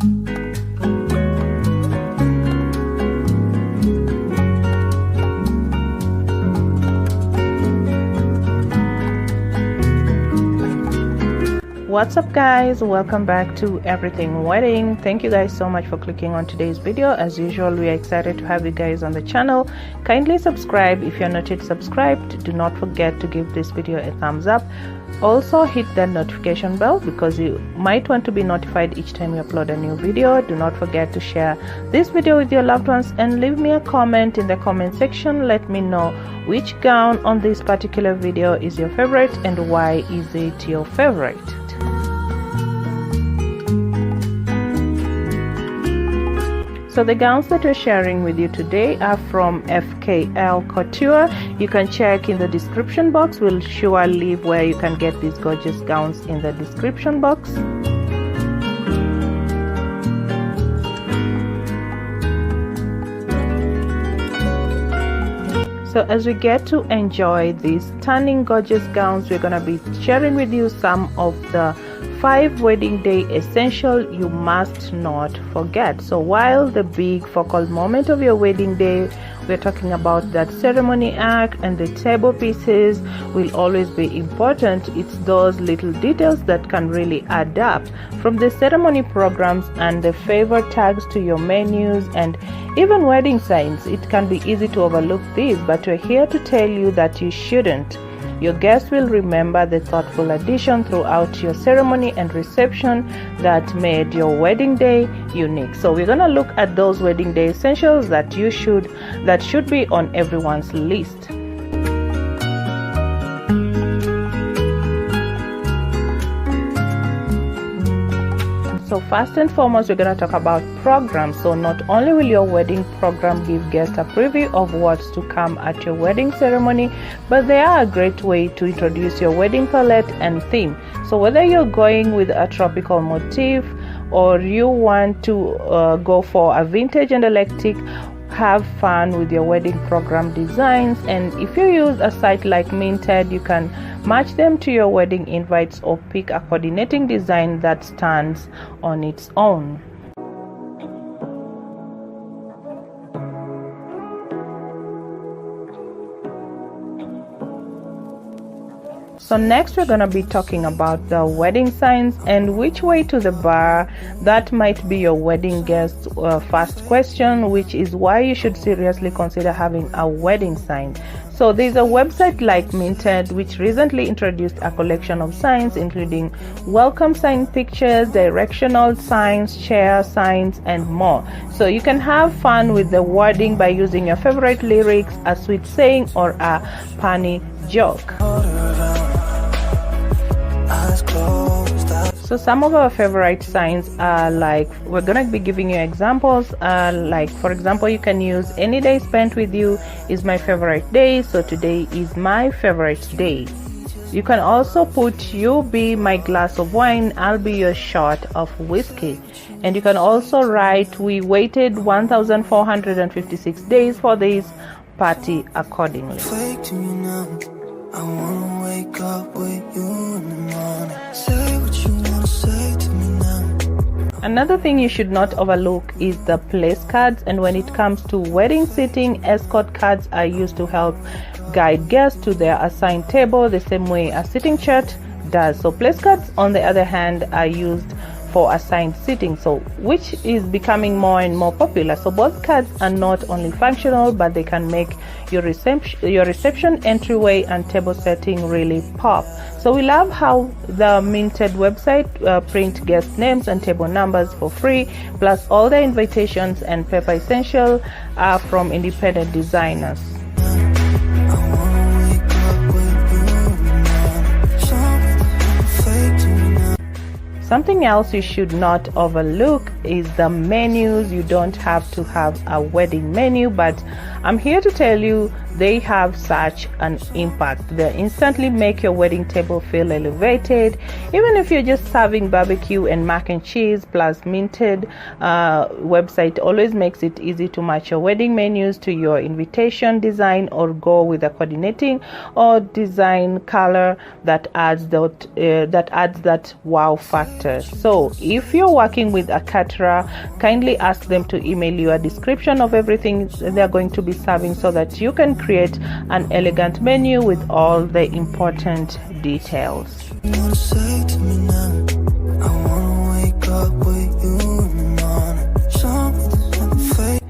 What's up guys, welcome back to Everything Wedding. Thank you guys so much for clicking on today's video. As usual, we are excited to have you guys on the channel. Kindly subscribe if you're not yet subscribed. Do not forget to give this video a thumbs up. Also hit that notification bell because you might want to be notified each time you upload a new video. Do not forget to share this video with your loved ones and leave me a comment in the comment section. Let me know which gown on this particular video is your favorite and why is it your favorite. So the gowns that we're sharing with you today are from FKL Couture. You can check in the description box. We'll surely leave where you can get these gorgeous gowns in the description box. So as we get to enjoy these stunning gorgeous gowns, we're going to be sharing with you some of the 5 wedding day essential you must not forget. So while the big focal moment of your wedding day, we're talking about that ceremony act and the table pieces will always be important. It's those little details that can really add up, from the ceremony programs and the favor tags to your menus and even wedding signs. It can be easy to overlook these, but we're here to tell you that you shouldn't. Your guests will remember the thoughtful addition throughout your ceremony and reception that made your wedding day unique. So we're gonna look at those wedding day essentials that should be on everyone's list. So first and foremost, we're going to talk about programs. So not only will your wedding program give guests a preview of what's to come at your wedding ceremony, but they are a great way to introduce your wedding palette and theme. So whether you're going with a tropical motif or you want to go for a vintage and eclectic, have fun with your wedding program designs. And if you use a site like Minted, you can match them to your wedding invites or pick a coordinating design that stands on its own. So next we're going to be talking about the wedding signs and which way to the bar. That might be your wedding guest's first question, which is why you should seriously consider having a wedding sign. So there's a website like Minted which recently introduced a collection of signs including welcome sign pictures, directional signs, chair signs and more. So you can have fun with the wording by using your favorite lyrics, a sweet saying or a punny joke. So some of our favorite signs are like, we're gonna be giving you examples, like for example, you can use any day spent with you is my favorite day, so today is my favorite day. You can also put you be my glass of wine, I'll be your shot of whiskey. And you can also write, we waited 1456 days for this party accordingly. I wanna wake up with you in the morning. Say what you wanna say to me now. Another thing you should not overlook is the place cards, and when it comes to wedding seating, escort cards are used to help guide guests to their assigned table the same way a seating chart does. So place cards on the other hand are used for assigned seating, so which is becoming more and more popular. So both cards are not only functional, but they can make your reception entryway and table setting really pop. So we love how the Minted website print guest names and table numbers for free, plus all the invitations and paper essential are from independent designers. Something else you should not overlook is the menus. You don't have to have a wedding menu, but I'm here to tell you they have such an impact. They instantly make your wedding table feel elevated. Even if you're just serving barbecue and mac and cheese plus minted, website always makes it easy to match your wedding menus to your invitation design, or go with a coordinating or design color that adds that wow factor. So if you're working with a caterer, kindly ask them to email you a description of everything they're going to be serving, so that you can create an elegant menu with all the important details.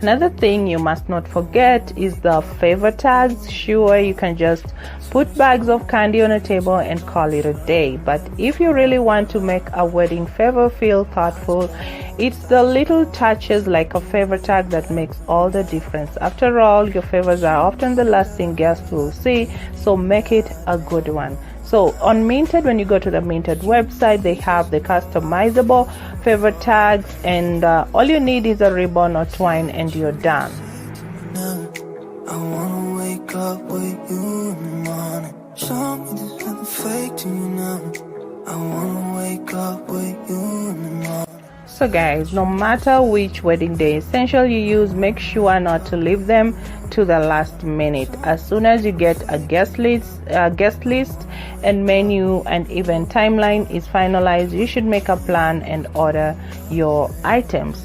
Another thing you must not forget is the favor tags. Sure, you can just put bags of candy on a table and call it a day, but if you really want to make a wedding favor feel thoughtful, it's the little touches like a favor tag that makes all the difference. After all, your favors are often the last thing guests will see, so make it a good one. So on Minted, when you go to the Minted website, they have the customizable favor tags, and all you need is a ribbon or twine and you're done. I wanna wake up with you in the morning. Show me there's nothing fake to you now. I wanna wake up with you in the morning. So guys, no matter which wedding day essential you use, make sure not to leave them to the last minute. As soon as you get a guest list and menu and event timeline is finalized, you should make a plan and order your items.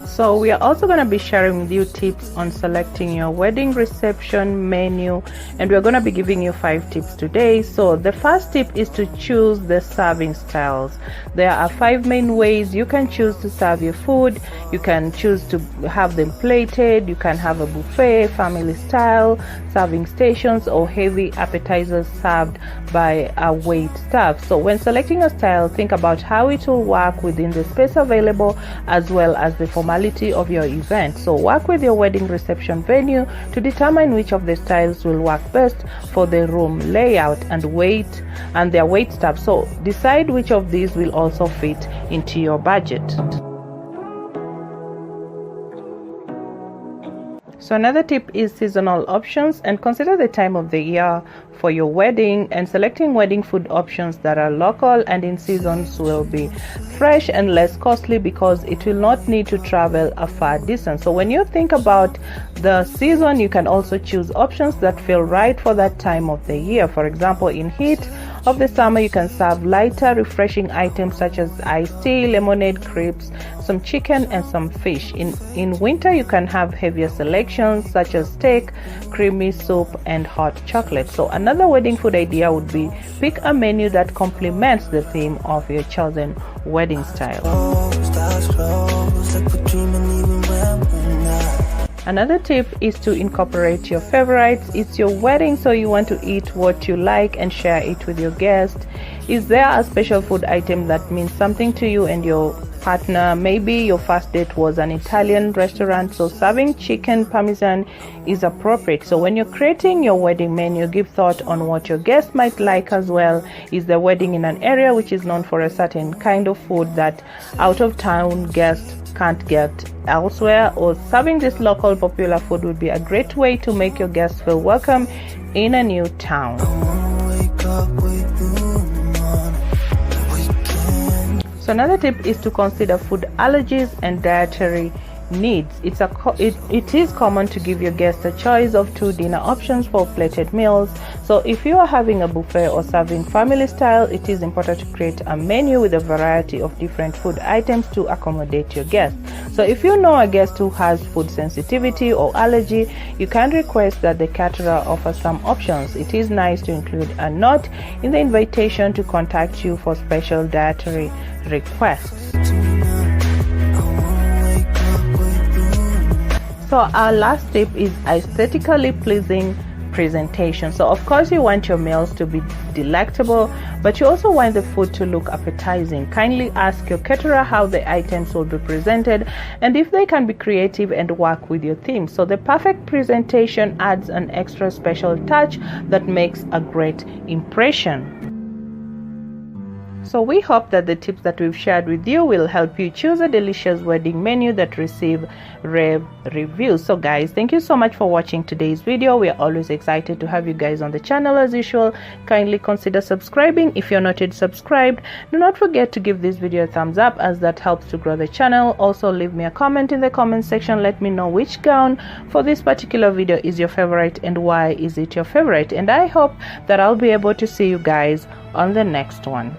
So we are also going to be sharing with you tips on selecting your wedding reception menu, and we're going to be giving you 5 tips today. So the first tip is to choose the serving styles. There are 5 main ways you can choose to serve your food. You can choose to have them plated, you can have a buffet, family style, serving stations, or heavy appetizers served by a wait staff. So when selecting a style, think about how it will work within the space available as well as the formality of your event. So work with your wedding reception venue to determine which of the styles will work best for the room layout and their wait staff. So decide which of these will also fit into your budget. So another tip is seasonal options, and consider the time of the year for your wedding, and selecting wedding food options that are local and in seasons will be fresh and less costly because it will not need to travel a far distance. So when you think about the season, you can also choose options that feel right for that time of the year. For example, in heat of the summer, you can serve lighter, refreshing items such as iced tea, lemonade, crepes, some chicken, and some fish. In winter, you can have heavier selections such as steak, creamy soup, and hot chocolate. So another wedding food idea would be pick a menu that complements the theme of your chosen wedding style. Another tip is to incorporate your favorites. It's your wedding, so you want to eat what you like and share it with your guests. Is there a special food item that means something to you and your partner? Maybe your first date was an Italian restaurant, so serving chicken parmesan is appropriate. So when you're creating your wedding menu, give thought on what your guests might like as well. Is the wedding in an area which is known for a certain kind of food that out of town guests can't get elsewhere? Or serving this local popular food would be a great way to make your guests feel welcome in a new town. So another tip is to consider food allergies and dietary needs. It is common to give your guests a choice of 2 dinner options for plated meals. So if you are having a buffet or serving family style, it is important to create a menu with a variety of different food items to accommodate your guests. So if you know a guest who has food sensitivity or allergy, you can request that the caterer offer some options. It is nice to include a note in the invitation to contact you for special dietary requests. So our last tip is aesthetically pleasing presentation. So of course you want your meals to be delectable, but you also want the food to look appetizing. Kindly ask your caterer how the items will be presented and if they can be creative and work with your theme. So the perfect presentation adds an extra special touch that makes a great impression. So we hope that the tips that we've shared with you will help you choose a delicious wedding menu that receive rave reviews. So guys, thank you so much for watching today's video. We are always excited to have you guys on the channel as usual. Kindly consider subscribing if you're not yet subscribed. Do not forget to give this video a thumbs up, as that helps to grow the channel. Also leave me a comment in the comment section. Let me know which gown for this particular video is your favorite and why is it your favorite. And I hope that I'll be able to see you guys on the next one.